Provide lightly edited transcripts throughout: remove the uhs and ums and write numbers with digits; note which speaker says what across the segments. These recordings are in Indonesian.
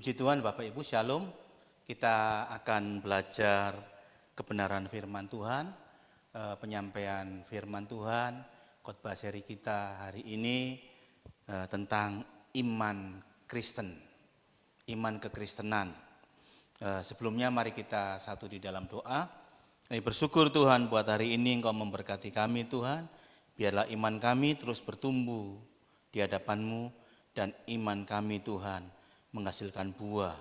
Speaker 1: Puji Tuhan Bapak Ibu, Shalom. Kita akan belajar kebenaran firman Tuhan, penyampaian firman Tuhan, khotbah seri kita hari ini tentang iman Kristen, iman kekristenan. Sebelumnya mari kita satu di dalam doa. Bersyukur Tuhan buat hari ini Engkau memberkati kami Tuhan. Biarlah iman kami terus bertumbuh di hadapan-Mu dan iman kami Tuhan menghasilkan buah.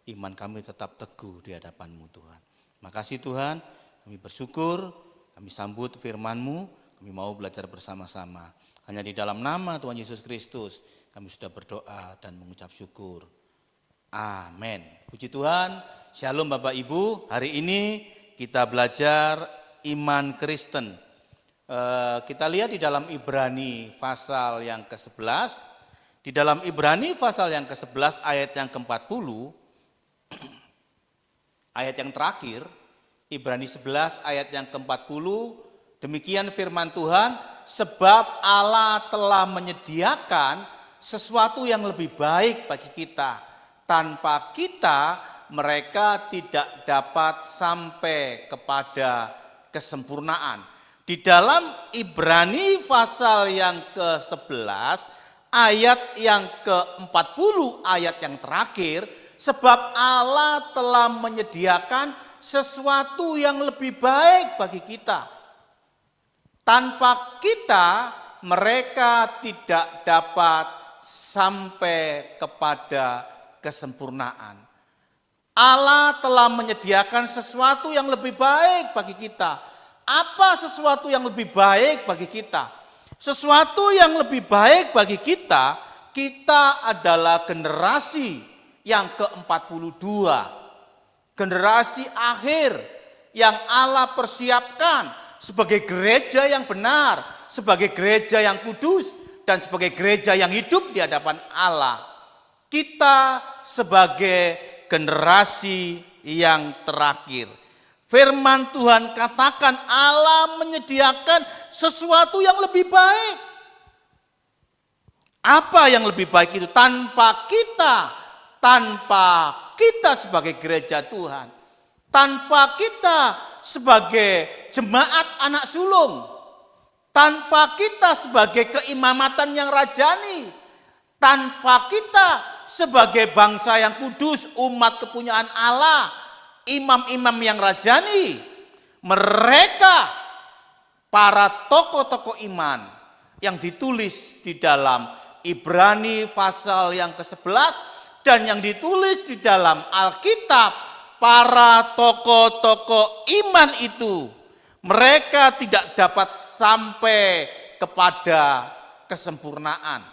Speaker 1: Iman kami tetap teguh di hadapan-Mu Tuhan. Makasih Tuhan, kami bersyukur, kami sambut firman-Mu, kami mau belajar bersama-sama. Hanya di dalam nama Tuhan Yesus Kristus kami sudah berdoa dan mengucap syukur. Amin. Puji Tuhan, Shalom Bapak Ibu. Hari ini kita belajar iman Kristen. Kita lihat di dalam Ibrani pasal yang ke-11. Di dalam Ibrani pasal yang ke-11 ayat yang ke-40, ayat yang terakhir, Ibrani 11 ayat yang ke-40, demikian firman Tuhan, sebab Allah telah menyediakan sesuatu yang lebih baik bagi kita. Tanpa kita, mereka tidak dapat sampai kepada kesempurnaan. Di dalam Ibrani pasal yang ke-11, ayat yang ke-40, ayat yang terakhir, sebab Allah telah menyediakan sesuatu yang lebih baik bagi kita. Tanpa kita, mereka tidak dapat sampai kepada kesempurnaan. Allah telah menyediakan sesuatu yang lebih baik bagi kita. Apa sesuatu yang lebih baik bagi kita? Sesuatu yang lebih baik bagi kita, kita adalah generasi yang ke-42. Generasi akhir yang Allah persiapkan sebagai gereja yang benar, sebagai gereja yang kudus, dan sebagai gereja yang hidup di hadapan Allah. Kita sebagai generasi yang terakhir. Firman Tuhan katakan Allah menyediakan sesuatu yang lebih baik. Apa yang lebih baik itu? Tanpa kita sebagai gereja Tuhan, tanpa kita sebagai jemaat anak sulung, tanpa kita sebagai keimamatan yang rajani, tanpa kita sebagai bangsa yang kudus, umat kepunyaan Allah, imam-imam yang rajani, mereka para tokoh-tokoh iman yang ditulis di dalam Ibrani pasal yang ke-11 dan yang ditulis di dalam Alkitab, para tokoh-tokoh iman itu mereka tidak dapat sampai kepada kesempurnaan.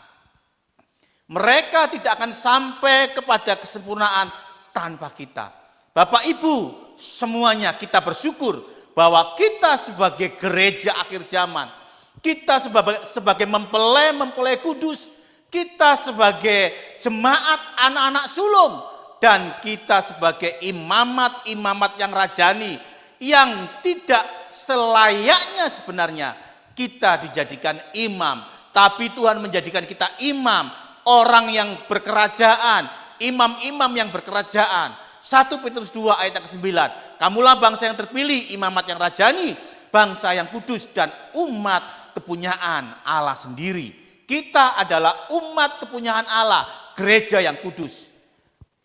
Speaker 1: Mereka tidak akan sampai kepada kesempurnaan tanpa kita. Bapak Ibu, semuanya kita bersyukur bahwa kita sebagai gereja akhir zaman, kita sebagai mempelai kudus, kita sebagai jemaat anak-anak sulung, dan kita sebagai imamat yang rajani, yang tidak selayaknya sebenarnya kita dijadikan imam. Tapi Tuhan menjadikan kita imam, orang yang berkerajaan, imam-imam yang berkerajaan. 1 Petrus 2 ayat yang ke-9. Kamulah bangsa yang terpilih, imamat yang rajani, bangsa yang kudus dan umat kepunyaan Allah sendiri. Kita adalah umat kepunyaan Allah, gereja yang kudus.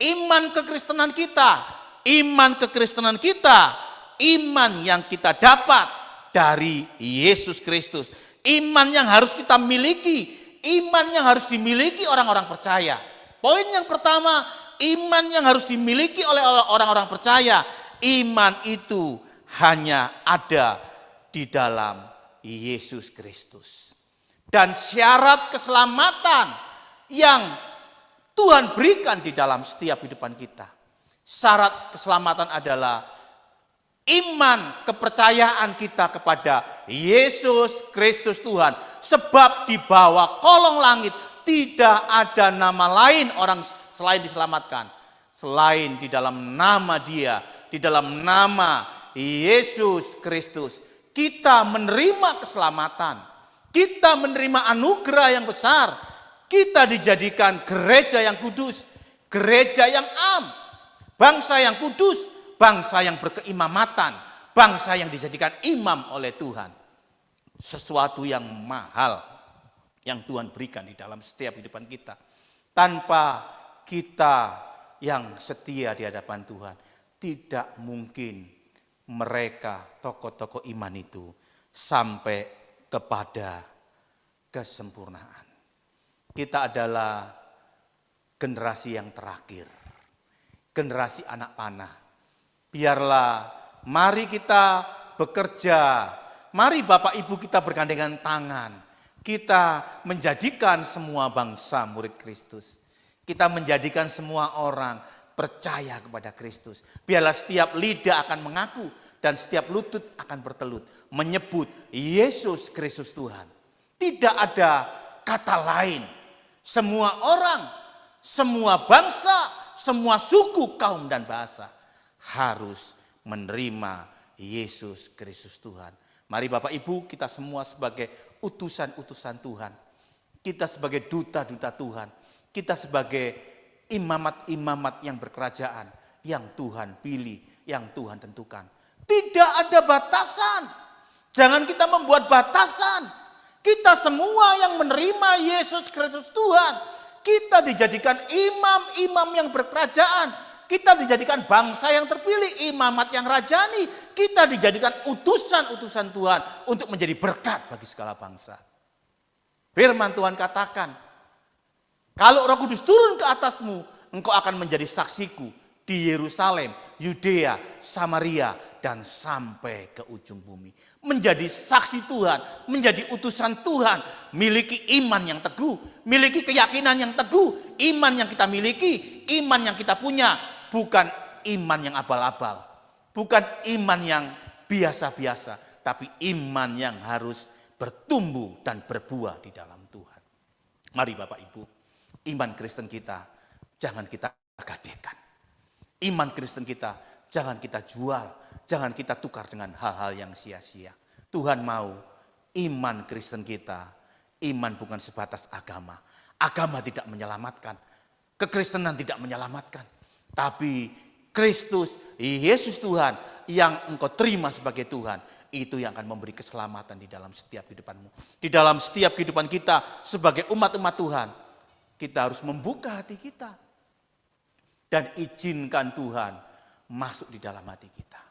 Speaker 1: Iman kekristenan kita, iman yang kita dapat dari Yesus Kristus. Iman yang harus kita miliki, iman yang harus dimiliki orang-orang percaya. Poin yang pertama, iman yang harus dimiliki oleh orang-orang percaya, iman itu hanya ada di dalam Yesus Kristus. Dan syarat keselamatan yang Tuhan berikan di dalam setiap kehidupan kita. Syarat keselamatan adalah iman kepercayaan kita kepada Yesus Kristus Tuhan. Sebab di bawah kolong langit tidak ada nama lain orang selain diselamatkan, selain di dalam nama Dia, di dalam nama Yesus Kristus. Kita menerima keselamatan, kita menerima anugerah yang besar, kita dijadikan gereja yang kudus, gereja yang bangsa yang kudus, bangsa yang berkeimamatan, bangsa yang dijadikan imam oleh Tuhan. Sesuatu yang mahal yang Tuhan berikan di dalam setiap kehidupan kita. Tanpa kita yang setia di hadapan Tuhan, tidak mungkin mereka tokoh-tokoh iman itu sampai kepada kesempurnaan. Kita adalah generasi yang terakhir, generasi anak panah. Biarlah mari kita bekerja, mari Bapak Ibu kita bergandengan tangan. Kita menjadikan semua bangsa murid Kristus. Kita menjadikan semua orang percaya kepada Kristus. Biarlah setiap lidah akan mengaku dan setiap lutut akan bertelut menyebut Yesus Kristus Tuhan. Tidak ada kata lain. Semua orang, semua bangsa, semua suku, kaum dan bahasa harus menerima Yesus Kristus Tuhan. Mari Bapak Ibu, kita semua sebagai utusan-utusan Tuhan. Kita sebagai duta-duta Tuhan. Kita sebagai imamat-imamat yang berkerajaan, yang Tuhan pilih, yang Tuhan tentukan. Tidak ada batasan. Jangan kita membuat batasan. Kita semua yang menerima Yesus Kristus Tuhan. Kita dijadikan imam-imam yang berkerajaan. Kita dijadikan bangsa yang terpilih, imamat yang rajani. Kita dijadikan utusan-utusan Tuhan untuk menjadi berkat bagi segala bangsa. Firman Tuhan katakan, kalau Roh Kudus turun ke atasmu, engkau akan menjadi saksiku di Yerusalem, Yudea, Samaria, dan sampai ke ujung bumi. Menjadi saksi Tuhan, menjadi utusan Tuhan, miliki iman yang teguh, miliki keyakinan yang teguh, iman yang kita miliki, iman yang kita punya, bukan iman yang abal-abal, bukan iman yang biasa-biasa, tapi iman yang harus bertumbuh dan berbuah di dalam Tuhan. Mari Bapak Ibu, iman Kristen kita jangan kita gadekan. Iman Kristen kita jangan kita jual, jangan kita tukar dengan hal-hal yang sia-sia. Tuhan mau iman Kristen kita, iman bukan sebatas agama. Agama tidak menyelamatkan, kekristenan tidak menyelamatkan. Tapi Kristus, Yesus Tuhan yang engkau terima sebagai Tuhan, itu yang akan memberi keselamatan di dalam setiap kehidupanmu. Di dalam setiap kehidupan kita sebagai umat-umat Tuhan, kita harus membuka hati kita. Dan izinkan Tuhan masuk di dalam hati kita.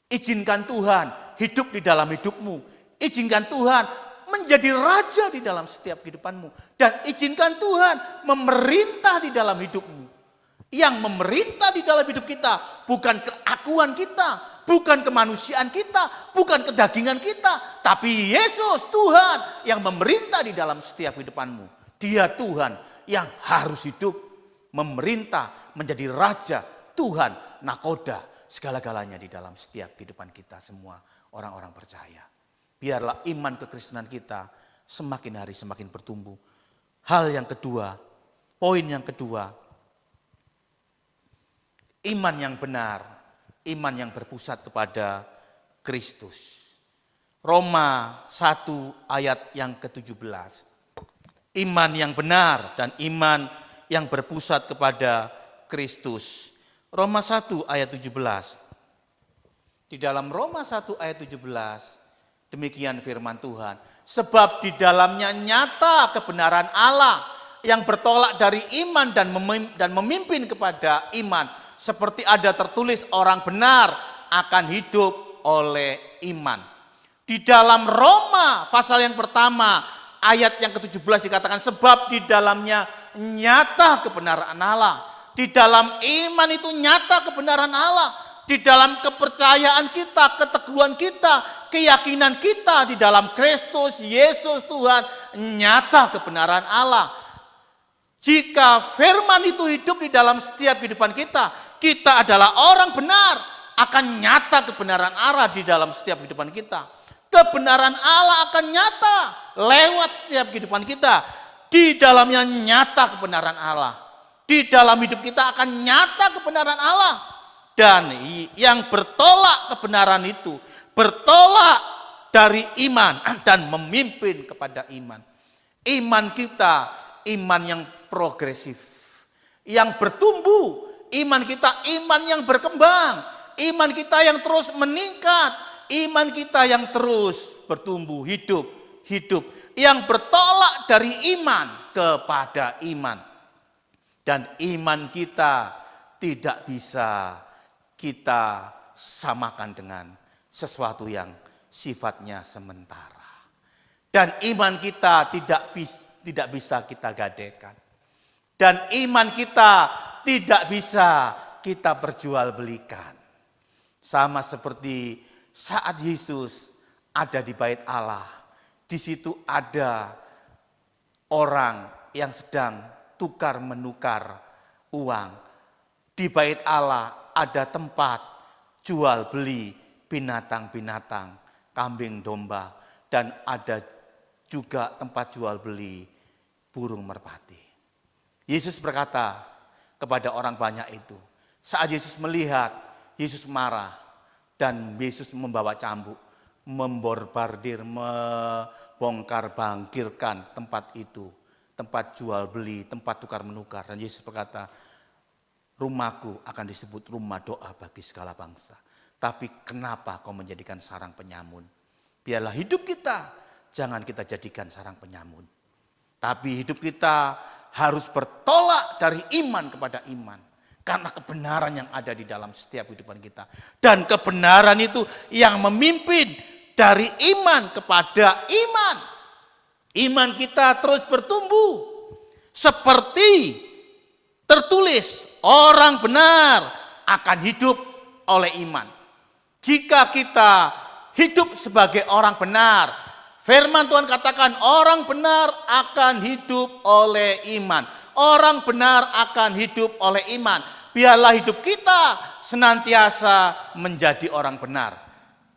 Speaker 1: Izinkan Tuhan hidup di dalam hidupmu. Izinkan Tuhan menjadi raja di dalam setiap kehidupanmu. Dan izinkan Tuhan memerintah di dalam hidupmu. Yang memerintah di dalam hidup kita bukan keakuan kita, bukan kemanusiaan kita, bukan kedagingan kita, tapi Yesus Tuhan yang memerintah di dalam setiap kehidupanmu. Dia Tuhan yang harus hidup, memerintah, menjadi raja, Tuhan, nakoda, segala-galanya di dalam setiap kehidupan kita semua orang-orang percaya. Biarlah iman kekristenan kita semakin hari semakin bertumbuh. Hal yang kedua, poin yang kedua, iman yang benar, iman yang berpusat kepada Kristus. Roma 1 ayat yang ke-17. Iman yang benar dan iman yang berpusat kepada Kristus. Roma 1 ayat 17. Di dalam Roma 1 ayat 17, demikian firman Tuhan. Sebab di dalamnya nyata kebenaran Allah yang bertolak dari iman dan memimpin kepada iman. Seperti ada tertulis orang benar akan hidup oleh iman. Di dalam Roma pasal yang pertama ayat yang ke-17 dikatakan sebab di dalamnya nyata kebenaran Allah. Di dalam iman itu nyata kebenaran Allah. Di dalam kepercayaan kita, keteguhan kita, keyakinan kita di dalam Kristus Yesus Tuhan nyata kebenaran Allah. Jika firman itu hidup di dalam setiap kehidupan kita, kita adalah orang benar, akan nyata kebenaran Allah di dalam setiap kehidupan kita. Kebenaran Allah akan nyata lewat setiap kehidupan kita. Di dalamnya nyata kebenaran Allah. Di dalam hidup kita akan nyata kebenaran Allah. Dan yang bertolak kebenaran itu, bertolak dari iman dan memimpin kepada iman. Iman kita, iman yang progresif. yang bertumbuh, iman kita iman yang berkembang, iman kita yang terus meningkat, iman kita yang terus bertumbuh, hidup, yang bertolak dari iman kepada iman. Dan iman kita tidak bisa kita samakan dengan sesuatu yang sifatnya sementara. Dan iman kita tidak bisa kita gadekan. Dan iman kita tidak bisa kita perjualbelikan. Sama seperti saat Yesus ada di bait Allah. Di situ ada orang yang sedang tukar menukar uang. Di bait Allah ada tempat jual beli binatang-binatang, kambing domba, dan ada juga tempat jual beli burung merpati. Yesus berkata kepada orang banyak itu, saat Yesus melihat, Yesus marah dan Yesus membawa cambuk, membombardir, membongkar bangkirkan tempat itu, tempat jual beli, tempat tukar menukar. Dan Yesus berkata, rumahku akan disebut rumah doa bagi segala bangsa. Tapi kenapa kau menjadikan sarang penyamun? Biarlah hidup kita, jangan kita jadikan sarang penyamun. Tapi hidup kita harus bertolak dari iman kepada iman. Karena kebenaran yang ada di dalam setiap kehidupan kita. Dan kebenaran itu yang memimpin dari iman kepada iman. Iman kita terus bertumbuh. Seperti tertulis, orang benar akan hidup oleh iman. Jika kita hidup sebagai orang benar, firman Tuhan katakan orang benar akan hidup oleh iman. Orang benar akan hidup oleh iman. Biarlah hidup kita senantiasa menjadi orang benar.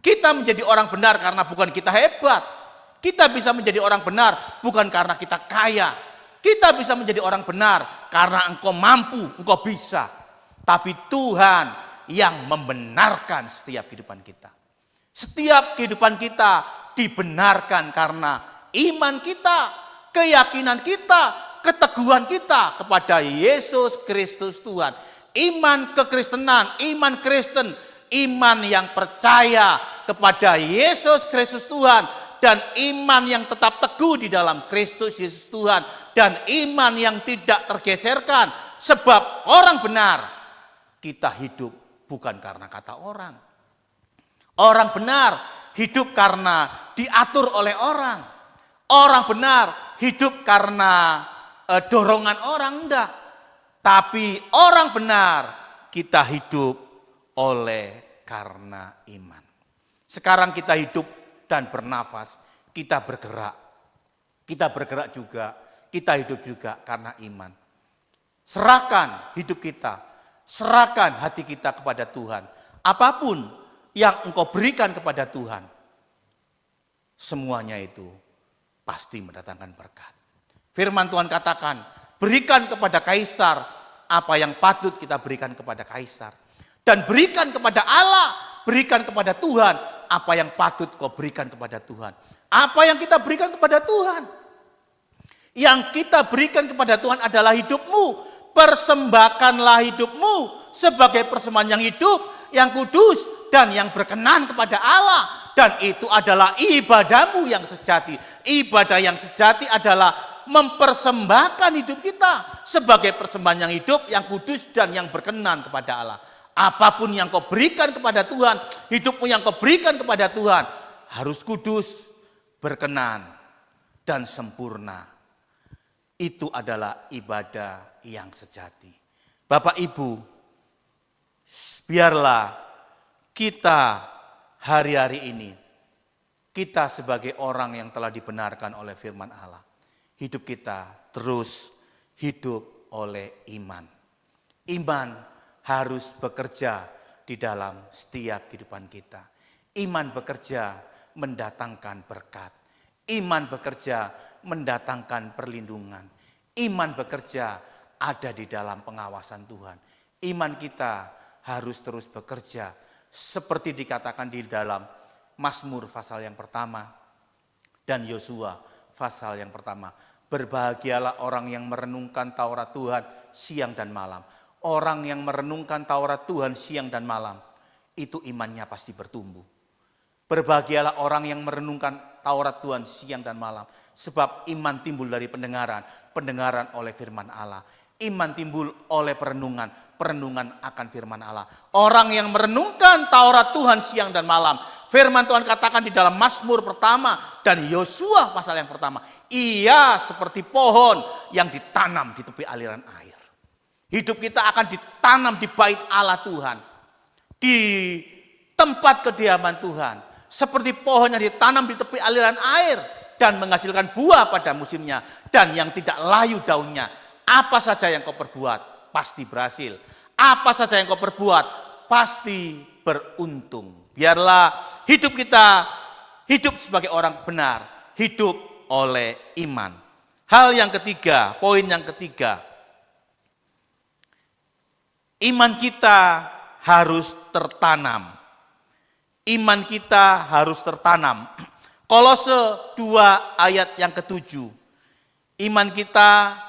Speaker 1: Kita menjadi orang benar karena bukan kita hebat. Kita bisa menjadi orang benar bukan karena kita kaya. Kita bisa menjadi orang benar karena engkau mampu, engkau bisa. Tapi Tuhan yang membenarkan setiap kehidupan kita. Setiap kehidupan kita dibenarkan karena iman kita, keyakinan kita, keteguhan kita kepada Yesus Kristus Tuhan. Iman kekristenan, iman Kristen, iman yang percaya kepada Yesus Kristus Tuhan. Dan iman yang tetap teguh di dalam Kristus Yesus Tuhan. Dan iman yang tidak tergeserkan. Sebab orang benar, kita hidup bukan karena kata orang. Orang benar hidup karena diatur oleh orang. Orang benar hidup karena dorongan orang, enggak. Tapi orang benar kita hidup oleh karena iman. Sekarang kita hidup dan bernafas, kita bergerak. Kita bergerak juga, kita hidup juga karena iman. Serahkan hidup kita, serahkan hati kita kepada Tuhan. Apapun yang engkau berikan kepada Tuhan, semuanya itu pasti mendatangkan berkat. Firman Tuhan katakan, berikan kepada kaisar apa yang patut kita berikan kepada kaisar. Dan berikan kepada Allah, berikan kepada Tuhan apa yang patut kau berikan kepada Tuhan. Apa yang kita berikan kepada Tuhan? Yang kita berikan kepada Tuhan adalah hidupmu. Persembahkanlah hidupmu sebagai persembahan yang hidup, yang kudus, dan yang berkenan kepada Allah. Dan itu adalah ibadahmu yang sejati. Ibadah yang sejati adalah mempersembahkan hidup kita sebagai persembahan yang hidup, yang kudus, dan yang berkenan kepada Allah. Apapun yang kau berikan kepada Tuhan, hidupmu yang kau berikan kepada Tuhan, harus kudus, berkenan, dan sempurna. Itu adalah ibadah yang sejati. Bapak Ibu, biarlah kita hari-hari ini, kita sebagai orang yang telah dibenarkan oleh firman Allah, hidup kita terus hidup oleh iman. Iman harus bekerja di dalam setiap kehidupan kita. Iman bekerja mendatangkan berkat. Iman bekerja mendatangkan perlindungan. Iman bekerja ada di dalam pengawasan Tuhan. Iman kita harus terus bekerja seperti dikatakan di dalam Mazmur pasal yang pertama dan Yosua pasal yang pertama. Berbahagialah orang yang merenungkan Taurat Tuhan siang dan malam. Orang yang merenungkan Taurat Tuhan siang dan malam, itu imannya pasti bertumbuh. Berbahagialah orang yang merenungkan Taurat Tuhan siang dan malam. Sebab iman timbul dari pendengaran, pendengaran oleh firman Allah. Iman timbul oleh perenungan, perenungan akan firman Allah. Orang yang merenungkan Taurat Tuhan siang dan malam. Firman Tuhan katakan di dalam Mazmur pertama dan Yosua pasal yang pertama. Ia seperti pohon yang ditanam di tepi aliran air. Hidup kita akan ditanam di bait Allah Tuhan. Di tempat kediaman Tuhan. Seperti pohon yang ditanam di tepi aliran air. Dan menghasilkan buah pada musimnya. Dan yang tidak layu daunnya. Apa saja yang kau perbuat, pasti berhasil. Apa saja yang kau perbuat, pasti beruntung. Biarlah hidup kita hidup sebagai orang benar. Hidup oleh iman. Hal yang ketiga, poin yang ketiga. Iman kita harus tertanam. Iman kita harus tertanam. Kolose 2 ayat yang ke-7. Iman kita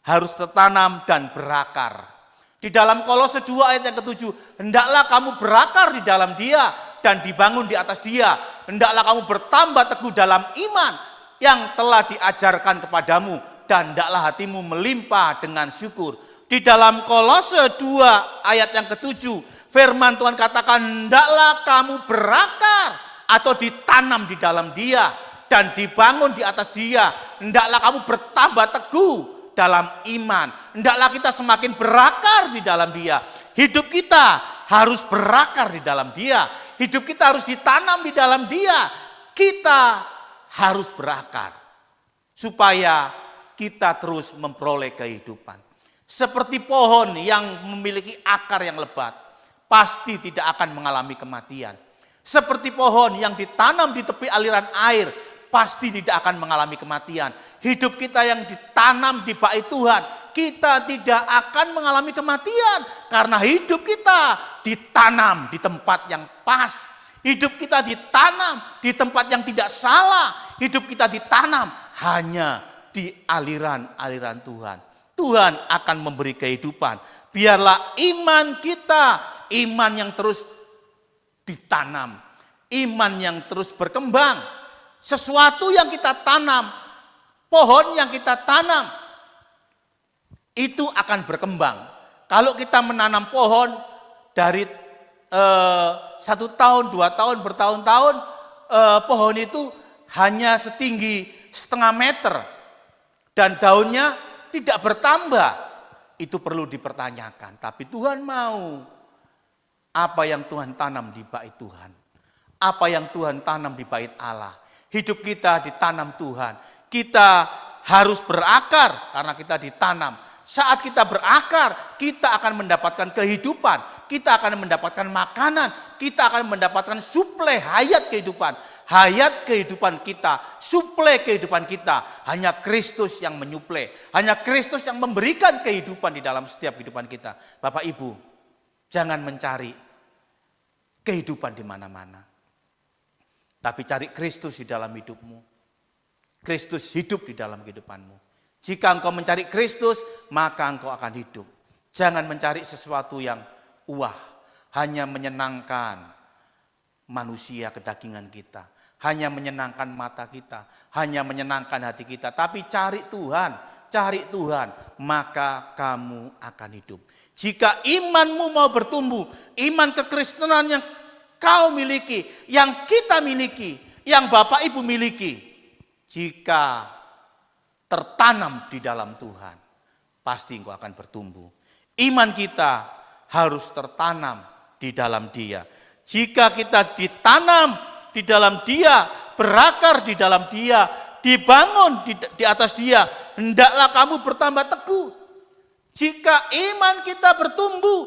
Speaker 1: harus tertanam dan berakar. Di dalam Kolose 2 ayat yang ke-7, hendaklah kamu berakar di dalam Dia dan dibangun di atas Dia. Hendaklah kamu bertambah teguh dalam iman yang telah diajarkan kepadamu dan hendaklah hatimu melimpah dengan syukur. Di dalam Kolose 2 ayat yang ke-7, firman Tuhan katakan, hendaklah kamu berakar atau ditanam di dalam Dia dan dibangun di atas Dia. Hendaklah kamu bertambah teguh dalam iman. Hendaklah kita semakin berakar di dalam Dia. Hidup kita harus berakar di dalam Dia. Hidup kita harus ditanam di dalam Dia. Kita harus berakar supaya kita terus memperoleh kehidupan. Seperti pohon yang memiliki akar yang lebat, pasti tidak akan mengalami kematian. Seperti pohon yang ditanam di tepi aliran air, pasti tidak akan mengalami kematian. Hidup kita yang ditanam di bait Tuhan, kita tidak akan mengalami kematian. Karena hidup kita ditanam di tempat yang pas. Hidup kita ditanam di tempat yang tidak salah. Hidup kita ditanam hanya di aliran-aliran Tuhan. Tuhan akan memberi kehidupan. Biarlah iman kita, iman yang terus ditanam. Iman yang terus berkembang. Sesuatu yang kita tanam, pohon yang kita tanam, itu akan berkembang. Kalau kita menanam pohon dari 1 tahun, 2 tahun, bertahun-tahun, pohon itu hanya setinggi setengah meter. Dan daunnya tidak bertambah. Itu perlu dipertanyakan. Tapi Tuhan mau. Apa yang Tuhan tanam di bait Tuhan. Apa yang Tuhan tanam di bait Allah. Hidup kita ditanam Tuhan. Kita harus berakar karena kita ditanam. Saat kita berakar, kita akan mendapatkan kehidupan. Kita akan mendapatkan makanan. Kita akan mendapatkan suplai hayat kehidupan. Hayat kehidupan kita, suplai kehidupan kita. Hanya Kristus yang menyuplai. Hanya Kristus yang memberikan kehidupan di dalam setiap kehidupan kita. Bapak Ibu, jangan mencari kehidupan di mana-mana. Tapi cari Kristus di dalam hidupmu. Kristus hidup di dalam kehidupanmu. Jika engkau mencari Kristus, maka engkau akan hidup. Jangan mencari sesuatu yang hanya menyenangkan manusia kedagingan kita. Hanya menyenangkan mata kita. Hanya menyenangkan hati kita. Tapi cari Tuhan, maka kamu akan hidup. Jika imanmu mau bertumbuh, iman kekristenan yang kau miliki, yang kita miliki, yang Bapak Ibu miliki, jika tertanam di dalam Tuhan, pasti engkau akan bertumbuh. Iman kita harus tertanam di dalam Dia. Jika kita ditanam di dalam Dia, berakar di dalam Dia, dibangun di atas Dia, hendaklah kamu bertambah teguh. Jika iman kita bertumbuh,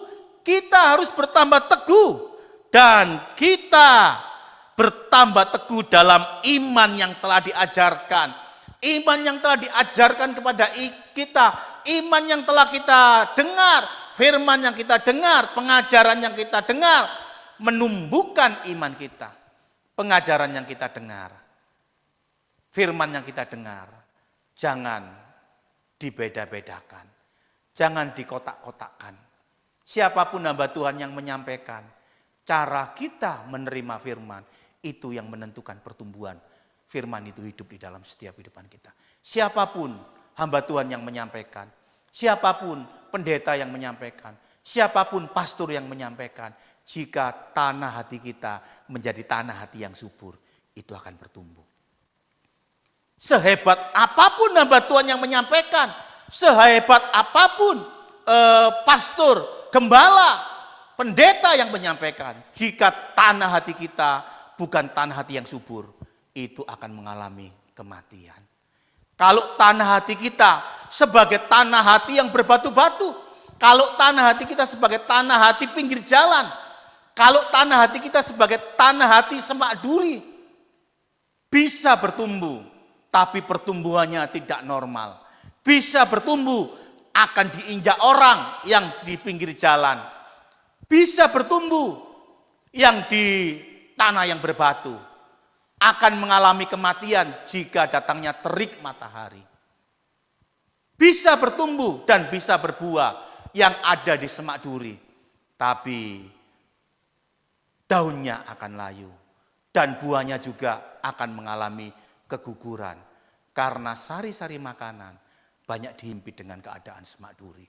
Speaker 1: kita harus bertambah teguh. Dan kita bertambah teguh dalam iman yang telah diajarkan. Iman yang telah diajarkan kepada kita. Iman yang telah kita dengar. Firman yang kita dengar. Pengajaran yang kita dengar. Menumbuhkan iman kita. Pengajaran yang kita dengar. Firman yang kita dengar. Jangan dibeda-bedakan. Jangan dikotak-kotakkan. Siapapun hamba Tuhan yang menyampaikan, cara kita menerima firman, itu yang menentukan pertumbuhan firman itu hidup di dalam setiap kehidupan kita. Siapapun hamba Tuhan yang menyampaikan, siapapun pendeta yang menyampaikan, siapapun pastor yang menyampaikan, jika tanah hati kita menjadi tanah hati yang subur, itu akan bertumbuh. Sehebat apapun hamba Tuhan yang menyampaikan, sehebat apapun pastor, gembala, pendeta yang menyampaikan, jika tanah hati kita bukan tanah hati yang subur, itu akan mengalami kematian. Kalau tanah hati kita sebagai tanah hati yang berbatu-batu, kalau tanah hati kita sebagai tanah hati pinggir jalan, kalau tanah hati kita sebagai tanah hati semak duri, bisa bertumbuh, tapi pertumbuhannya tidak normal. Bisa bertumbuh, akan diinjak orang yang di pinggir jalan. Bisa bertumbuh, yang di tanah yang berbatu. Akan mengalami kematian jika datangnya terik matahari. Bisa bertumbuh dan bisa berbuah yang ada di semak duri. Tapi daunnya akan layu. Dan buahnya juga akan mengalami keguguran. Karena sari-sari makanan banyak dihimpit dengan keadaan semak duri.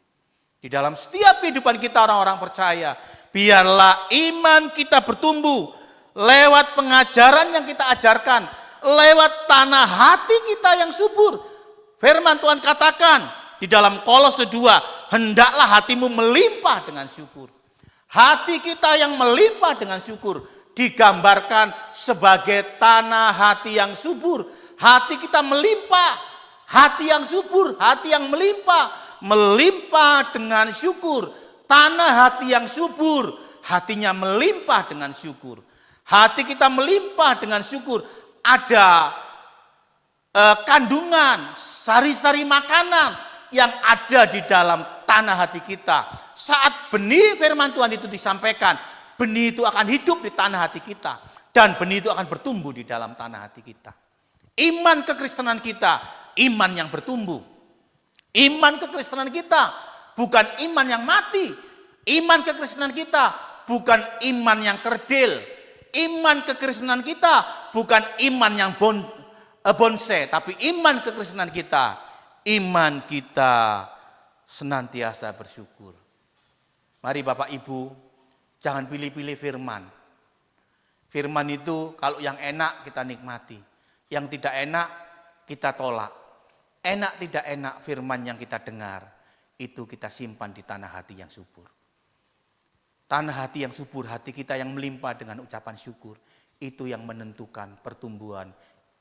Speaker 1: Di dalam setiap kehidupan kita orang-orang percaya, biarlah iman kita bertumbuh lewat pengajaran yang kita ajarkan, lewat tanah hati kita yang subur. Firman Tuhan katakan di dalam Kolose 2, hendaklah hatimu melimpah dengan syukur. Hati kita yang melimpah dengan syukur digambarkan sebagai tanah hati yang subur. Hati kita melimpah, hati yang subur, hati yang melimpah, melimpah dengan syukur. Tanah hati yang subur, hatinya melimpah dengan syukur. Hati kita melimpah dengan syukur. Ada kandungan sari-sari makanan yang ada di dalam tanah hati kita. Saat benih firman Tuhan itu disampaikan, benih itu akan hidup di tanah hati kita. Dan benih itu akan bertumbuh di dalam tanah hati kita. Iman kekristenan kita, iman yang bertumbuh. Iman kekristenan kita bukan iman yang mati. Iman kekristenan kita bukan iman yang kerdil. Iman kekristenan kita bukan iman yang bonse, tapi iman kekristenan kita, iman kita senantiasa bersyukur. Mari Bapak Ibu, jangan pilih-pilih firman. Firman itu kalau yang enak kita nikmati, yang tidak enak kita tolak. Enak tidak enak firman yang kita dengar, itu kita simpan di tanah hati yang subur. Tanah hati yang subur, hati kita yang melimpah dengan ucapan syukur, itu yang menentukan pertumbuhan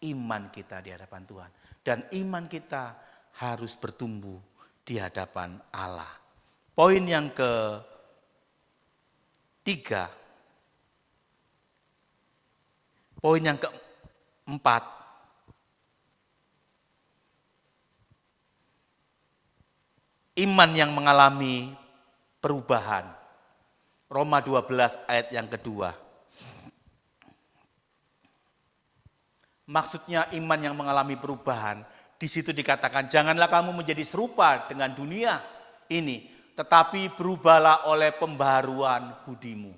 Speaker 1: iman kita di hadapan Tuhan. Dan iman kita harus bertumbuh di hadapan Allah. Poin yang ketiga, poin yang keempat, iman yang mengalami perubahan. Roma 12 ayat yang kedua. Maksudnya iman yang mengalami perubahan. Di situ dikatakan, janganlah kamu menjadi serupa dengan dunia ini, tetapi berubahlah oleh pembaharuan budimu.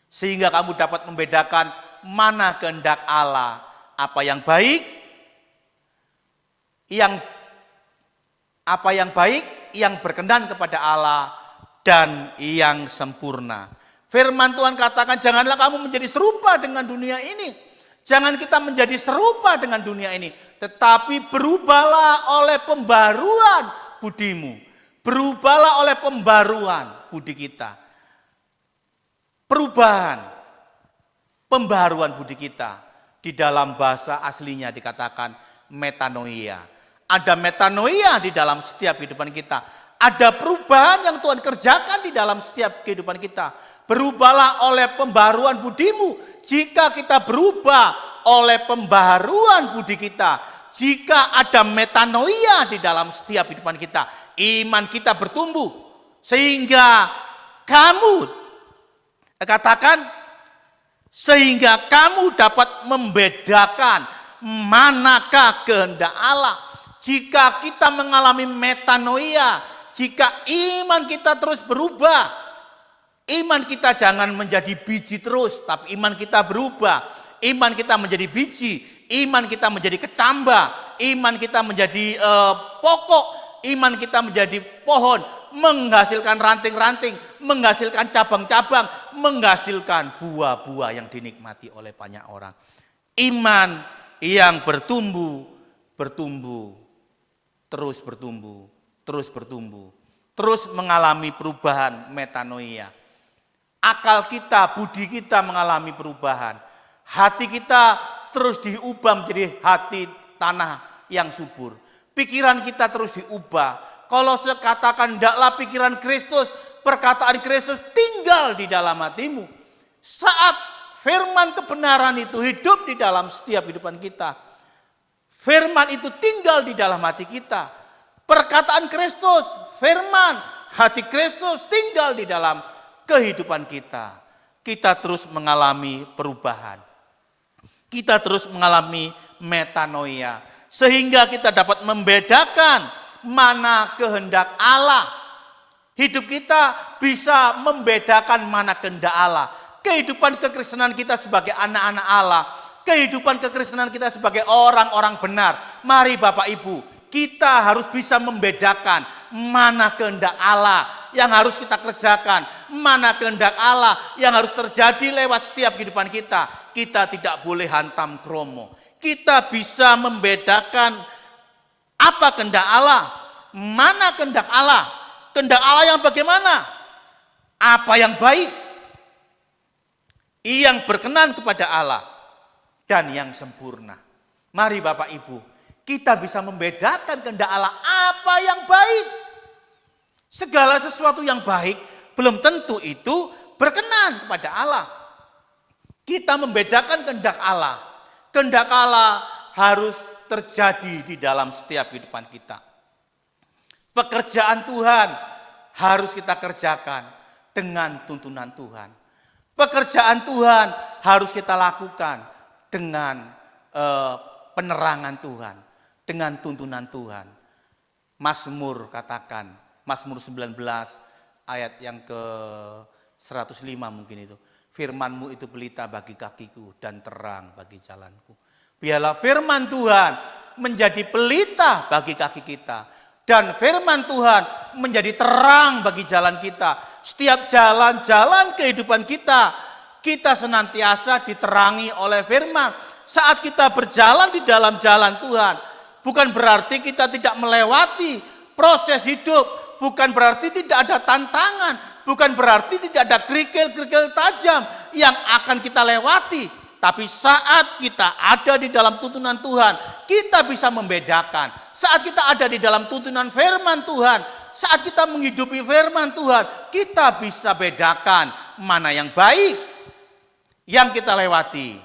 Speaker 1: Sehingga kamu dapat membedakan mana kehendak Allah, apa yang baik, yang berkenan kepada Allah, dan yang sempurna. Firman Tuhan katakan, janganlah kamu menjadi serupa dengan dunia ini. Jangan kita menjadi serupa dengan dunia ini. Tetapi berubahlah oleh pembaruan budimu. Berubahlah oleh pembaruan budi kita. Perubahan, pembaruan budi kita. Di dalam bahasa aslinya dikatakan metanoia. Ada metanoia di dalam setiap kehidupan kita. Ada perubahan yang Tuhan kerjakan di dalam setiap kehidupan kita. Berubahlah oleh pembaharuan budimu. Jika kita berubah oleh pembaharuan budi kita, jika ada metanoia di dalam setiap kehidupan kita, iman kita bertumbuh. Sehingga kamu dapat membedakan manakah kehendak Allah. Jika kita mengalami metanoia, jika iman kita terus berubah, iman kita jangan menjadi biji terus, tapi iman kita berubah. Iman kita menjadi biji, iman kita menjadi kecambah, iman kita menjadi pokok, iman kita menjadi pohon, menghasilkan ranting-ranting, menghasilkan cabang-cabang, menghasilkan buah-buah yang dinikmati oleh banyak orang. Iman yang bertumbuh, terus bertumbuh, terus mengalami perubahan metanoia. Akal kita, budi kita mengalami perubahan. Hati kita terus diubah menjadi hati tanah yang subur. Pikiran kita terus diubah. Kalau saya katakan, hendaklah pikiran Kristus, perkataan Kristus tinggal di dalam hatimu. Saat firman kebenaran itu hidup di dalam setiap kehidupan kita, firman itu tinggal di dalam hati kita. Perkataan Kristus, firman, hati Kristus tinggal di dalam kehidupan kita. Kita terus mengalami perubahan. Kita terus mengalami metanoia. Sehingga kita dapat membedakan mana kehendak Allah. Hidup kita bisa membedakan mana kehendak Allah. Kehidupan kekristenan kita sebagai anak-anak Allah. Kehidupan kekristenan kita sebagai orang-orang benar. Mari Bapak Ibu, kita harus bisa membedakan mana kehendak Allah yang harus kita kerjakan, mana kehendak Allah yang harus terjadi lewat setiap kehidupan kita. Kita tidak boleh hantam kromo. Kita bisa membedakan apa kehendak Allah, mana kehendak Allah, kehendak Allah yang bagaimana, apa yang baik, yang berkenan kepada Allah, dan yang sempurna. Mari Bapak Ibu, kita bisa membedakan kehendak Allah apa yang baik. Segala sesuatu yang baik belum tentu itu berkenan kepada Allah. Kita membedakan kehendak Allah. Kehendak Allah harus terjadi di dalam setiap kehidupan kita. Pekerjaan Tuhan harus kita kerjakan dengan tuntunan Tuhan. Pekerjaan Tuhan harus kita lakukan dengan penerangan Tuhan, dengan tuntunan Tuhan. Mazmur katakan, Mazmur 19 ayat yang ke 105 mungkin itu. Firman-Mu itu pelita bagi kakiku dan terang bagi jalanku. Biarlah firman Tuhan menjadi pelita bagi kaki kita. Dan firman Tuhan menjadi terang bagi jalan kita. Setiap jalan-jalan kehidupan kita, kita senantiasa diterangi oleh firman. Saat kita berjalan di dalam jalan Tuhan, bukan berarti kita tidak melewati proses hidup, bukan berarti tidak ada tantangan, bukan berarti tidak ada kerikil-kerikil tajam yang akan kita lewati. Tapi saat kita ada di dalam tuntunan Tuhan, kita bisa membedakan. Saat kita ada di dalam tuntunan firman Tuhan, saat kita menghidupi firman Tuhan, kita bisa bedakan mana yang baik yang kita lewati.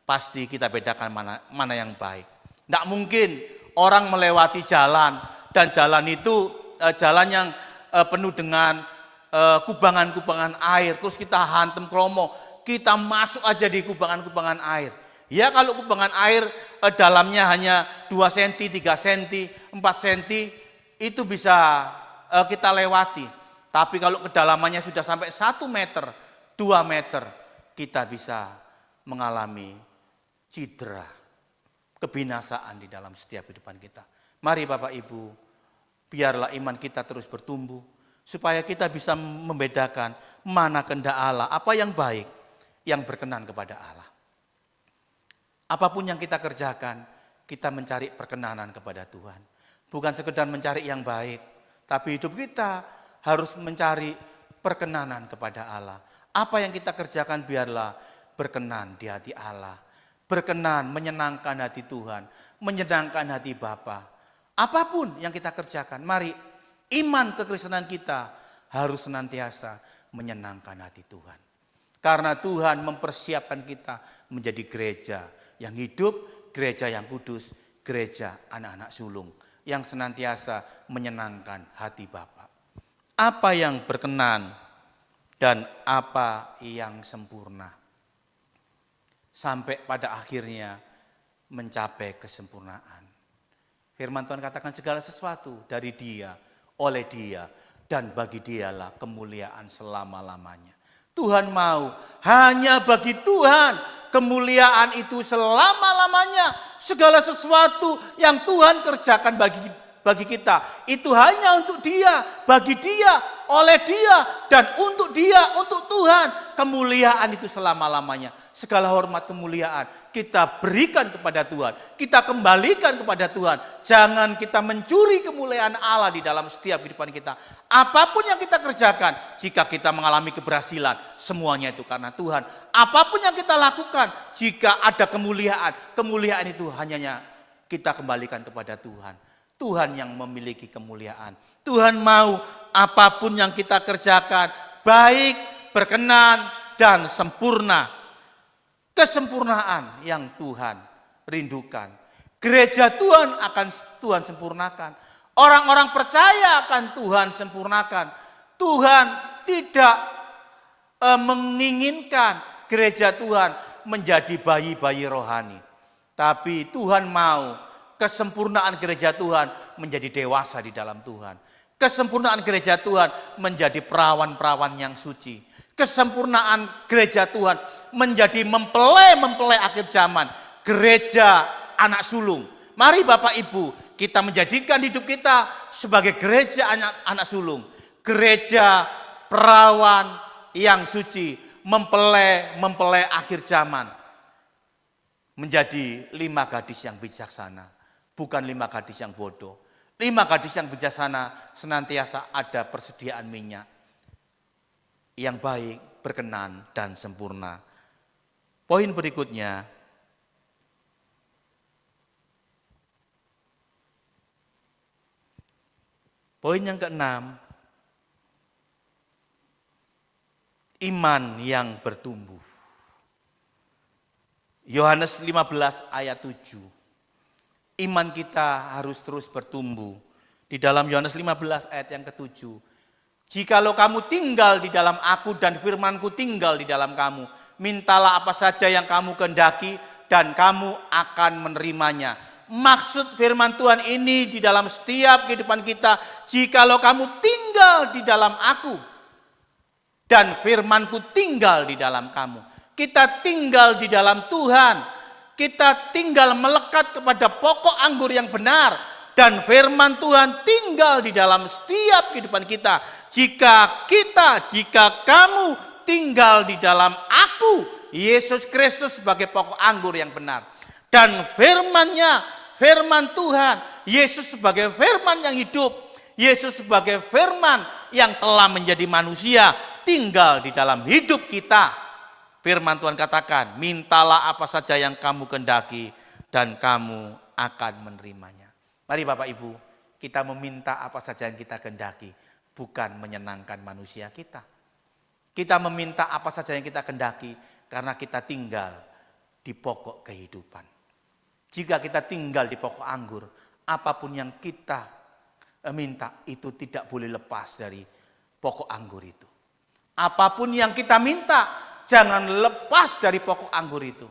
Speaker 1: Pasti kita bedakan mana yang baik. Tidak mungkin orang melewati jalan dan jalan itu jalan yang penuh dengan kubangan-kubangan air, terus kita hantem kromo, kita masuk aja di kubangan-kubangan air. Ya kalau kubangan air dalamnya hanya 2 cm, 3 cm, 4 cm, itu bisa kita lewati. Tapi kalau kedalamannya sudah sampai 1 meter, 2 meter, kita bisa mengalami cedera, kebinasaan di dalam setiap kehidupan kita. Mari Bapak Ibu, biarlah iman kita terus bertumbuh, supaya kita bisa membedakan mana kehendak Allah, apa yang baik, yang berkenan kepada Allah. Apapun yang kita kerjakan, kita mencari perkenanan kepada Tuhan. Bukan sekedar mencari yang baik, tapi hidup kita harus mencari perkenanan kepada Allah. Apa yang kita kerjakan biarlah berkenan di hati Allah. Berkenan, menyenangkan hati Tuhan, menyenangkan hati Bapa. Apapun yang kita kerjakan, mari iman kekristenan kita harus senantiasa menyenangkan hati Tuhan. Karena Tuhan mempersiapkan kita menjadi gereja yang hidup, gereja yang kudus, gereja anak-anak sulung yang senantiasa menyenangkan hati Bapa. Apa yang berkenan dan apa yang sempurna. Sampai pada akhirnya mencapai kesempurnaan. Firman Tuhan katakan segala sesuatu dari Dia, oleh Dia, dan bagi Dialah kemuliaan selama-lamanya. Tuhan mau hanya bagi Tuhan kemuliaan itu selama-lamanya. Segala sesuatu yang Tuhan kerjakan bagi kita itu hanya untuk Dia, bagi Dia, oleh Dia, dan untuk Dia, untuk Tuhan. Kemuliaan itu selama-lamanya. Segala hormat kemuliaan kita berikan kepada Tuhan, kita kembalikan kepada Tuhan. Jangan kita mencuri kemuliaan Allah di dalam setiap kehidupan kita. Apapun yang kita kerjakan, jika kita mengalami keberhasilan, semuanya itu karena Tuhan. Apapun yang kita lakukan, jika ada kemuliaan, kemuliaan itu hanya kita kembalikan kepada Tuhan. Tuhan yang memiliki kemuliaan. Tuhan mau apapun yang kita kerjakan baik, berkenan, dan sempurna. Kesempurnaan yang Tuhan rindukan. Gereja Tuhan akan Tuhan sempurnakan. Orang-orang percaya akan Tuhan sempurnakan. Tuhan tidak menginginkan gereja Tuhan menjadi bayi-bayi rohani. Tapi Tuhan mau kesempurnaan gereja Tuhan menjadi dewasa di dalam Tuhan. Kesempurnaan gereja Tuhan menjadi perawan-perawan yang suci. Kesempurnaan gereja Tuhan menjadi mempelai akhir zaman. Gereja anak sulung. Mari Bapak Ibu, kita menjadikan hidup kita sebagai gereja anak sulung. Gereja perawan yang suci. Mempelai akhir zaman. Menjadi 5 gadis yang bijaksana. Bukan 5 gadis yang bodoh. 5 gadis yang bijaksana senantiasa ada persediaan minyak. Yang baik, berkenan, dan sempurna. Poin berikutnya. Poin yang ke-6. Iman yang bertumbuh. Yohanes 15 ayat 7. Iman kita harus terus bertumbuh. Di dalam Yohanes 15 ayat yang ke-7. Jikalau kamu tinggal di dalam aku dan firmanku tinggal di dalam kamu, mintalah apa saja yang kamu kehendaki dan kamu akan menerimanya. Maksud firman Tuhan ini di dalam setiap kehidupan kita, jikalau kamu tinggal di dalam aku dan firmanku tinggal di dalam kamu. Kita tinggal di dalam Tuhan, kita tinggal melekat kepada pokok anggur yang benar. Dan firman Tuhan tinggal di dalam setiap kehidupan kita. Jika kamu tinggal di dalam aku, Yesus Kristus sebagai pokok anggur yang benar. Dan firman Tuhan, Yesus sebagai firman yang hidup. Yesus sebagai firman yang telah menjadi manusia, tinggal di dalam hidup kita. Firman Tuhan katakan, mintalah apa saja yang kamu kehendaki dan kamu akan menerimanya. Mari Bapak Ibu, kita meminta apa saja yang kita kehendaki, bukan menyenangkan manusia kita. Kita meminta apa saja yang kita kehendaki, karena kita tinggal di pokok kehidupan. Jika kita tinggal di pokok anggur, apapun yang kita minta itu tidak boleh lepas dari pokok anggur itu. Apapun yang kita minta, jangan lepas dari pokok anggur itu.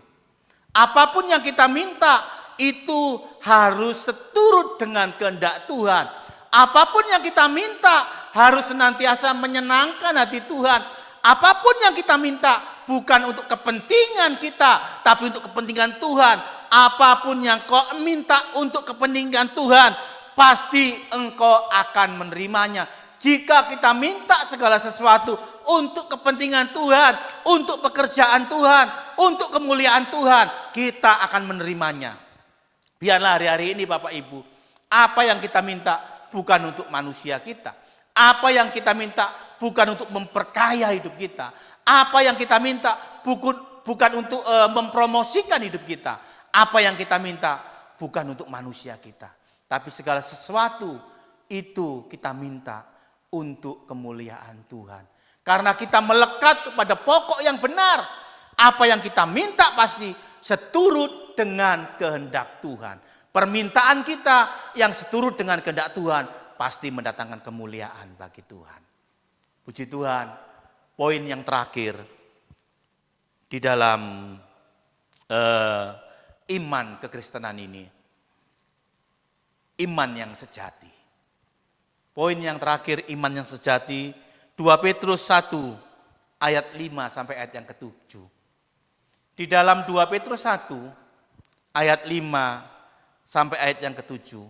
Speaker 1: Apapun yang kita minta, itu harus seturut dengan kehendak Tuhan. Apapun yang kita minta harus senantiasa menyenangkan hati Tuhan. Apapun yang kita minta bukan untuk kepentingan kita, tapi untuk kepentingan Tuhan. Apapun yang kau minta untuk kepentingan Tuhan, pasti engkau akan menerimanya. Jika kita minta segala sesuatu untuk kepentingan Tuhan, untuk pekerjaan Tuhan, untuk kemuliaan Tuhan, kita akan menerimanya. Biarlah hari-hari ini Bapak Ibu, apa yang kita minta bukan untuk manusia kita. Apa yang kita minta bukan untuk memperkaya hidup kita. Apa yang kita minta bukan untuk mempromosikan hidup kita. Apa yang kita minta bukan untuk manusia kita. Tapi segala sesuatu itu kita minta untuk kemuliaan Tuhan. Karena kita melekat kepada pokok yang benar. Apa yang kita minta pasti seturut dengan kehendak Tuhan. Permintaan kita yang seturut dengan kehendak Tuhan pasti mendatangkan kemuliaan bagi Tuhan. Puji Tuhan, poin yang terakhir di dalam iman kekristenan ini. iman yang sejati. Poin yang terakhir, iman yang sejati, 2 Petrus 1 ayat 5 sampai ayat yang ke-7. Di dalam 2 Petrus 1 ayat 5 sampai ayat yang ke-7.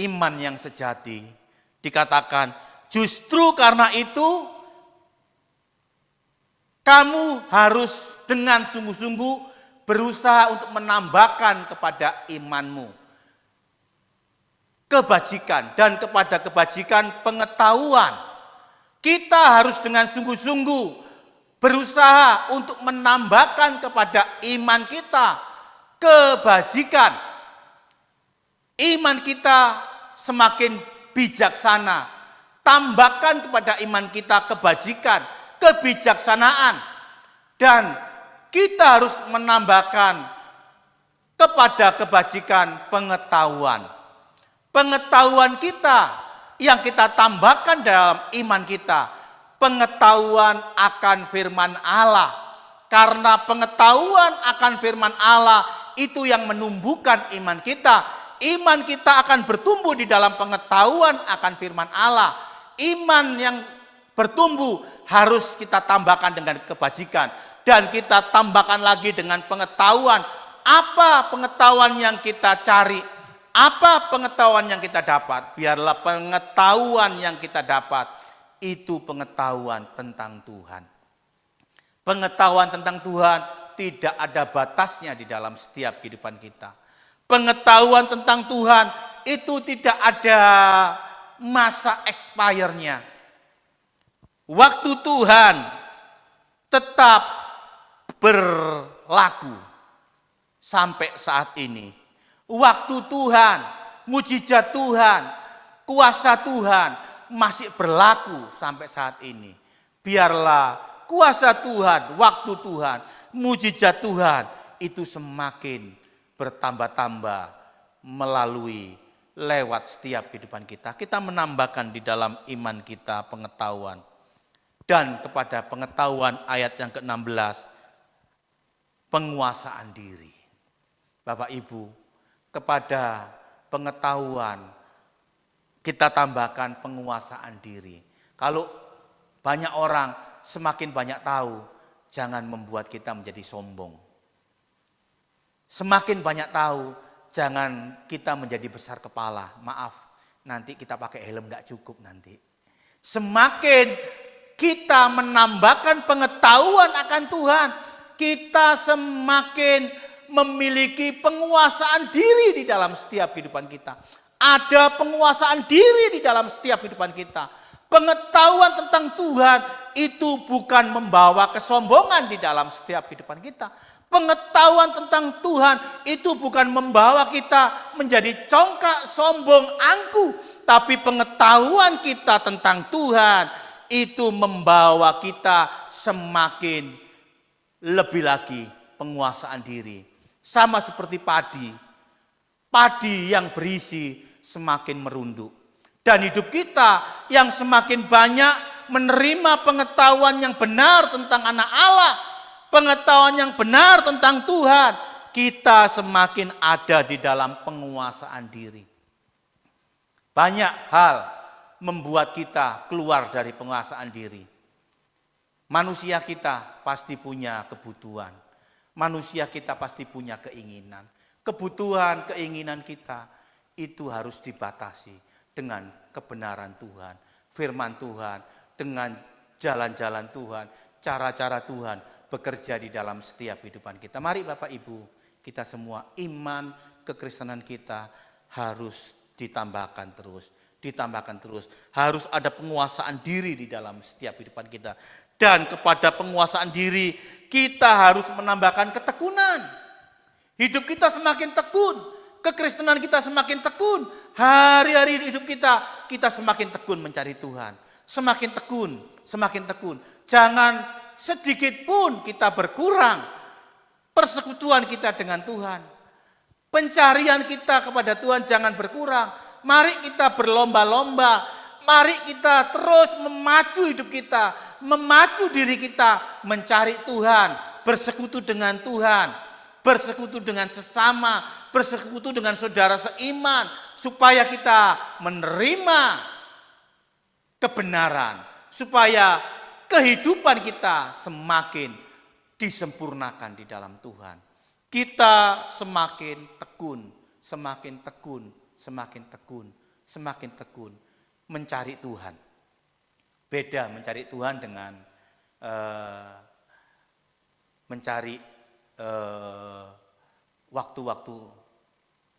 Speaker 1: Iman yang sejati dikatakan, justru karena itu kamu harus dengan sungguh-sungguh berusaha untuk menambahkan kepada imanmu kebajikan, dan kepada kebajikan pengetahuan. Kita harus dengan sungguh-sungguh berusaha untuk menambahkan kepada iman kita kebajikan. Iman kita semakin bijaksana. Tambahkan kepada iman kita kebajikan, kebijaksanaan. Dan kita harus menambahkan kepada kebajikan pengetahuan. Pengetahuan kita yang kita tambahkan dalam iman kita, pengetahuan akan firman Allah. Karena pengetahuan akan firman Allah itu yang menumbuhkan iman kita. Iman kita akan bertumbuh di dalam pengetahuan akan firman Allah. Iman yang bertumbuh harus kita tambahkan dengan kebajikan. Dan kita tambahkan lagi dengan pengetahuan. Apa pengetahuan yang kita cari? Apa pengetahuan yang kita dapat? Biarlah pengetahuan yang kita dapat itu pengetahuan tentang Tuhan. Pengetahuan tentang Tuhan tidak ada batasnya di dalam setiap kehidupan kita. Pengetahuan tentang Tuhan itu tidak ada masa expire-nya. Waktu Tuhan tetap berlaku sampai saat ini. Waktu Tuhan, mujizat Tuhan, kuasa Tuhan masih berlaku sampai saat ini. Biarlah kuasa Tuhan, waktu Tuhan, mujizat Tuhan itu semakin bertambah-tambah melalui lewat setiap kehidupan kita. Kita menambahkan di dalam iman kita pengetahuan. Dan kepada pengetahuan ayat yang ke-16, penguasaan diri. Bapak Ibu, kepada pengetahuan kita tambahkan penguasaan diri. Kalau banyak orang semakin banyak tahu, jangan membuat kita menjadi sombong. Semakin banyak tahu, jangan kita menjadi besar kepala. Maaf, nanti kita pakai helm tidak cukup nanti. Semakin kita menambahkan pengetahuan akan Tuhan, kita semakin memiliki penguasaan diri di dalam setiap kehidupan kita. Ada penguasaan diri di dalam setiap kehidupan kita. Pengetahuan tentang Tuhan itu bukan membawa kesombongan di dalam setiap kehidupan kita. Pengetahuan tentang Tuhan itu bukan membawa kita menjadi congkak, sombong, angkuh. Tapi pengetahuan kita tentang Tuhan itu membawa kita semakin lebih lagi penguasaan diri. Sama seperti padi. Padi yang berisi semakin merunduk. Dan hidup kita yang semakin banyak menerima pengetahuan yang benar tentang anak Allah. Pengetahuan yang benar tentang Tuhan. Kita semakin ada di dalam penguasaan diri. Banyak hal membuat kita keluar dari penguasaan diri. Manusia kita pasti punya kebutuhan. Manusia kita pasti punya keinginan. Kebutuhan, keinginan kita itu harus dibatasi dengan kebenaran Tuhan, firman Tuhan, dengan jalan-jalan Tuhan, cara-cara Tuhan bekerja di dalam setiap kehidupan kita. Mari Bapak Ibu, kita semua iman kekristenan kita harus ditambahkan terus. Harus ada penguasaan diri di dalam setiap kehidupan kita. Dan kepada penguasaan diri kita harus menambahkan ketekunan. Hidup kita semakin tekun, kekristenan kita semakin tekun. Hari-hari hidup kita semakin tekun mencari Tuhan. Semakin tekun. Jangan sedikit pun kita berkurang persekutuan kita dengan Tuhan. Pencarian kita kepada Tuhan jangan berkurang. Mari kita berlomba-lomba. Mari kita terus memacu hidup kita, memacu diri kita, mencari Tuhan, bersekutu dengan Tuhan. bersekutu dengan sesama, bersekutu dengan saudara seiman, supaya kita menerima kebenaran, supaya kehidupan kita semakin disempurnakan di dalam Tuhan. Kita semakin tekun, semakin tekun, semakin tekun, semakin tekun mencari Tuhan. Beda mencari Tuhan dengan mencari waktu-waktu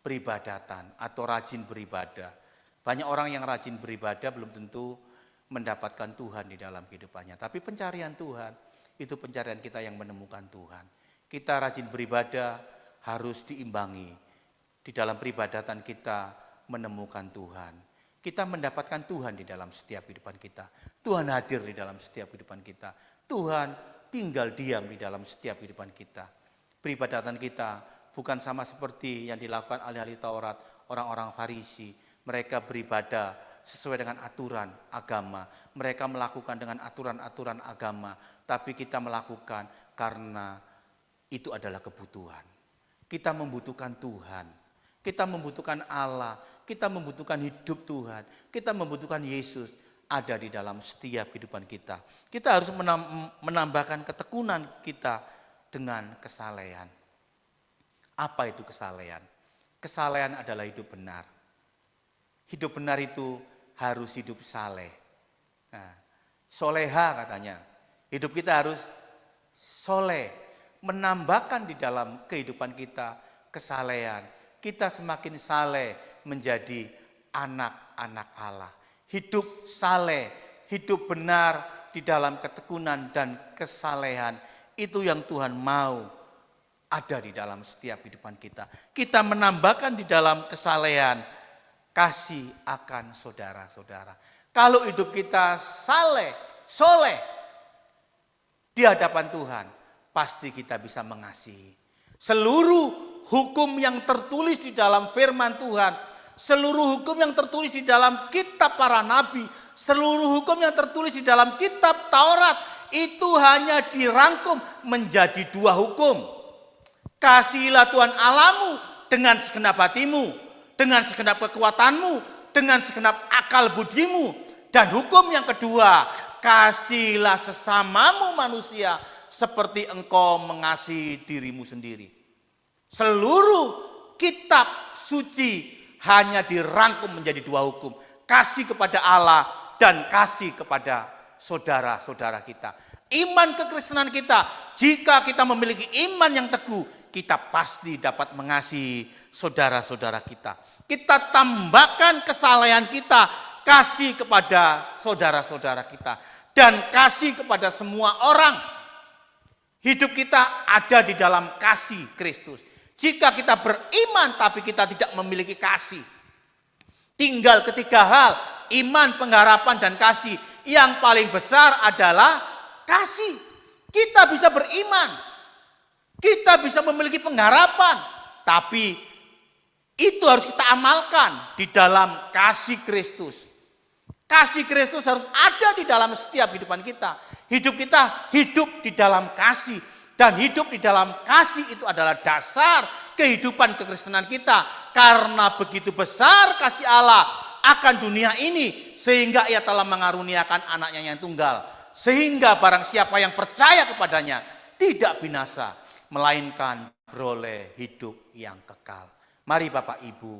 Speaker 1: peribadatan atau rajin beribadah. Banyak orang yang rajin beribadah belum tentu mendapatkan Tuhan di dalam kehidupannya. Tapi pencarian Tuhan, itu pencarian kita yang menemukan Tuhan. Kita rajin beribadah harus diimbangi. Di dalam peribadatan kita menemukan Tuhan. Kita mendapatkan Tuhan di dalam setiap kehidupan kita. Tuhan hadir di dalam setiap kehidupan kita. Tuhan tinggal diam di dalam setiap kehidupan kita. Peribadatan kita bukan sama seperti yang dilakukan ahli-ahli Taurat, orang-orang Farisi. Mereka beribadah sesuai dengan aturan agama. Mereka melakukan dengan aturan-aturan agama. Tapi kita melakukan karena itu adalah kebutuhan. Kita membutuhkan Tuhan. Kita membutuhkan Allah. Kita membutuhkan hidup Tuhan. Kita membutuhkan Yesus ada di dalam setiap kehidupan kita. Kita harus menambahkan ketekunan kita dengan kesalehan. Apa itu kesalehan? Kesalehan adalah hidup benar. Hidup benar itu harus hidup saleh. Nah, soleha katanya. Hidup kita harus soleh. Menambahkan di dalam kehidupan kita kesalehan. Kita semakin saleh menjadi anak-anak Allah. Hidup saleh, hidup benar di dalam ketekunan dan kesalehan. Itu yang Tuhan mau ada di dalam setiap kehidupan kita. Kita menambahkan di dalam kesalehan kasih akan saudara-saudara. Kalau hidup kita saleh, soleh di hadapan Tuhan, pasti kita bisa mengasihi. Seluruh hukum yang tertulis di dalam firman Tuhan, seluruh hukum yang tertulis di dalam kitab para nabi, seluruh hukum yang tertulis di dalam kitab Taurat, itu hanya dirangkum menjadi dua hukum. Kasihilah Tuhan Allahmu dengan segenap hatimu, dengan segenap kekuatanmu, dengan segenap akal budimu. Dan hukum yang kedua, kasihilah sesamamu manusia seperti engkau mengasihi dirimu sendiri. Seluruh kitab suci hanya dirangkum menjadi dua hukum. Kasih kepada Allah dan kasih kepada saudara-saudara kita. Iman kekristenan kita, jika kita memiliki iman yang teguh, kita pasti dapat mengasihi saudara-saudara kita. Kita tambahkan kesalehan kita, kasih kepada saudara-saudara kita. Dan kasih kepada semua orang. Hidup kita ada di dalam kasih Kristus. Jika kita beriman tapi kita tidak memiliki kasih. Tinggal ketiga hal, iman, pengharapan, dan kasih. Yang paling besar adalah kasih. Kita bisa beriman. Kita bisa memiliki pengharapan. Tapi itu harus kita amalkan di dalam kasih Kristus. Kasih Kristus harus ada di dalam setiap kehidupan kita. Hidup kita hidup di dalam kasih. Dan hidup di dalam kasih itu adalah dasar kehidupan kekristenan kita. Karena begitu besar kasih Allah akan dunia ini. Sehingga ia telah mengaruniakan anaknya yang tunggal. Sehingga barang siapa yang percaya kepadanya tidak binasa. Melainkan beroleh hidup yang kekal. Mari Bapak Ibu,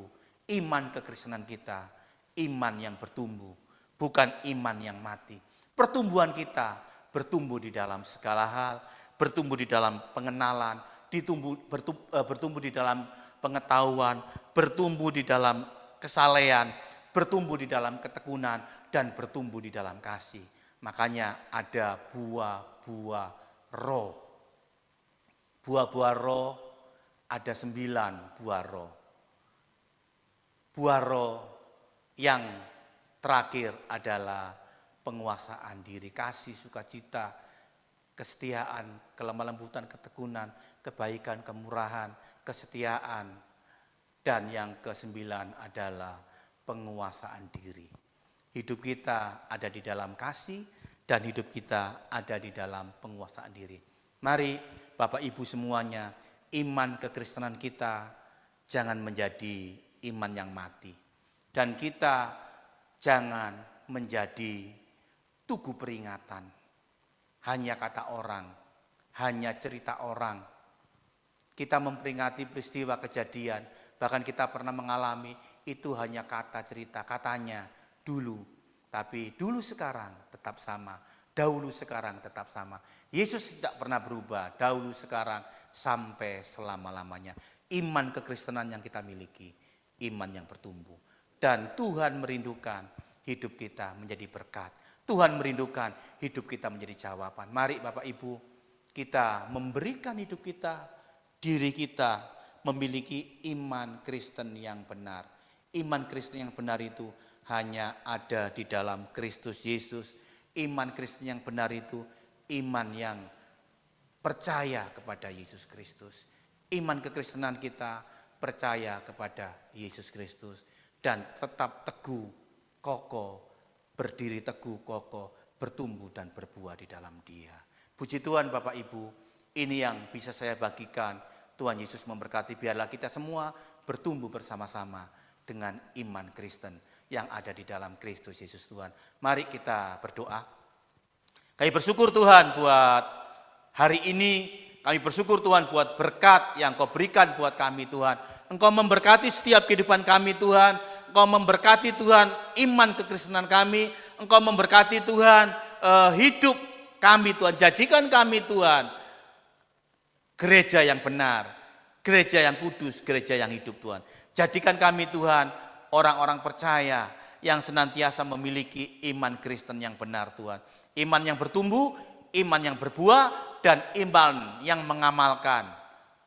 Speaker 1: iman kekristenan kita, iman yang bertumbuh. Bukan iman yang mati. Pertumbuhan kita bertumbuh di dalam segala hal. Bertumbuh di dalam pengenalan, bertumbuh di dalam pengetahuan, bertumbuh di dalam kesalehan, bertumbuh di dalam ketekunan, dan bertumbuh di dalam kasih. Makanya ada buah-buah roh. Buah-buah roh ada 9 buah roh. Buah roh yang terakhir adalah penguasaan diri, kasih, sukacita, kesetiaan, kelemah lembutan, ketekunan, kebaikan, kemurahan, kesetiaan. Dan yang ke-9 adalah penguasaan diri. Hidup kita ada di dalam kasih dan hidup kita ada di dalam penguasaan diri. Mari Bapak Ibu semuanya, iman kekristenan kita jangan menjadi iman yang mati. Dan kita jangan menjadi tugu peringatan. Hanya kata orang, hanya cerita orang. Kita memperingati peristiwa kejadian, bahkan kita pernah mengalami itu hanya kata cerita, katanya dulu. Tapi dulu sekarang tetap sama, dahulu sekarang tetap sama. Yesus tidak pernah berubah, dahulu sekarang sampai selama-lamanya. Iman kekristenan yang kita miliki, iman yang bertumbuh. Dan Tuhan merindukan hidup kita menjadi berkat. Tuhan merindukan hidup kita menjadi jawaban. Mari Bapak Ibu, kita memberikan hidup kita, diri kita memiliki iman Kristen yang benar. Iman Kristen yang benar itu hanya ada di dalam Kristus Yesus. Iman Kristen yang benar itu iman yang percaya kepada Yesus Kristus. Iman kekristenan kita percaya kepada Yesus Kristus. Dan tetap teguh, kokoh, berdiri teguh, kokoh, bertumbuh dan berbuah di dalam Dia. Puji Tuhan Bapak Ibu, ini yang bisa saya bagikan. Tuhan Yesus memberkati, biarlah kita semua bertumbuh bersama-sama dengan iman Kristen yang ada di dalam Kristus Yesus Tuhan. Mari kita berdoa. Kami bersyukur Tuhan buat hari ini. Kami bersyukur Tuhan buat berkat yang Kau berikan buat kami Tuhan. Engkau memberkati setiap kehidupan kami Tuhan. Engkau memberkati Tuhan iman kekristenan kami. Engkau memberkati Tuhan hidup kami Tuhan. Jadikan kami Tuhan gereja yang benar, gereja yang kudus, gereja yang hidup Tuhan. Jadikan kami Tuhan orang-orang percaya yang senantiasa memiliki iman Kristen yang benar Tuhan. Iman yang bertumbuh, iman yang berbuah, dan iman yang mengamalkan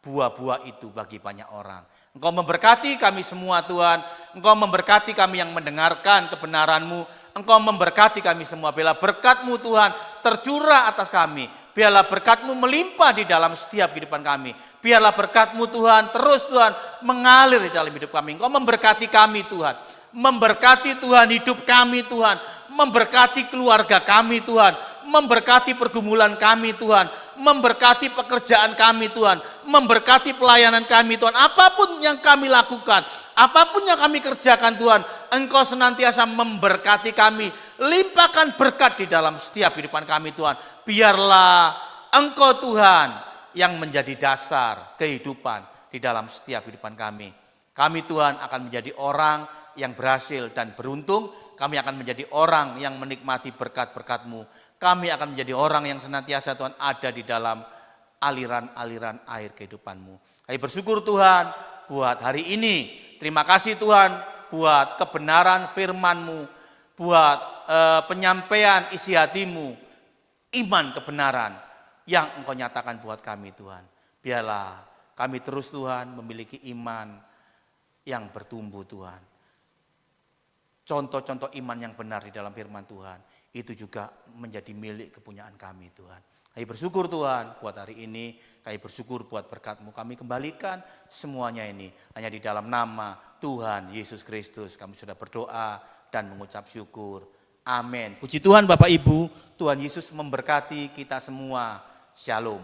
Speaker 1: buah-buah itu bagi banyak orang. Engkau memberkati kami semua Tuhan. Engkau memberkati kami yang mendengarkan kebenaran-Mu. Engkau memberkati kami semua. Biarlah berkat-Mu Tuhan tercurah atas kami. Biarlah berkat-Mu melimpah di dalam setiap kehidupan kami. Biarlah berkat-Mu Tuhan terus Tuhan mengalir di dalam hidup kami. Engkau memberkati kami Tuhan. Memberkati Tuhan hidup kami Tuhan. Memberkati keluarga kami Tuhan. Memberkati pergumulan kami Tuhan. Memberkati pekerjaan kami Tuhan. Memberkati pelayanan kami Tuhan. Apapun yang kami lakukan, apapun yang kami kerjakan Tuhan, Engkau senantiasa memberkati kami. Limpahkan berkat di dalam setiap kehidupan kami Tuhan. Biarlah Engkau Tuhan yang menjadi dasar kehidupan di dalam setiap kehidupan kami. Kami Tuhan akan menjadi orang yang berhasil dan beruntung. Kami akan menjadi orang yang menikmati berkat-berkat-Mu. Kami akan menjadi orang yang senantiasa Tuhan ada di dalam aliran-aliran air kehidupan-Mu. Kami bersyukur Tuhan buat hari ini. Terima kasih Tuhan buat kebenaran firman-Mu. Buat penyampaian isi hati-Mu. Iman kebenaran yang Engkau nyatakan buat kami Tuhan. Biarlah kami terus Tuhan memiliki iman yang bertumbuh Tuhan. Contoh-contoh iman yang benar di dalam firman Tuhan, itu juga menjadi milik kepunyaan kami Tuhan. Kami bersyukur Tuhan buat hari ini, kami bersyukur buat berkat-Mu. Kami kembalikan semuanya ini hanya di dalam nama Tuhan Yesus Kristus. Kami sudah berdoa dan mengucap syukur. Amin. Puji Tuhan Bapak Ibu, Tuhan Yesus memberkati kita semua. Shalom.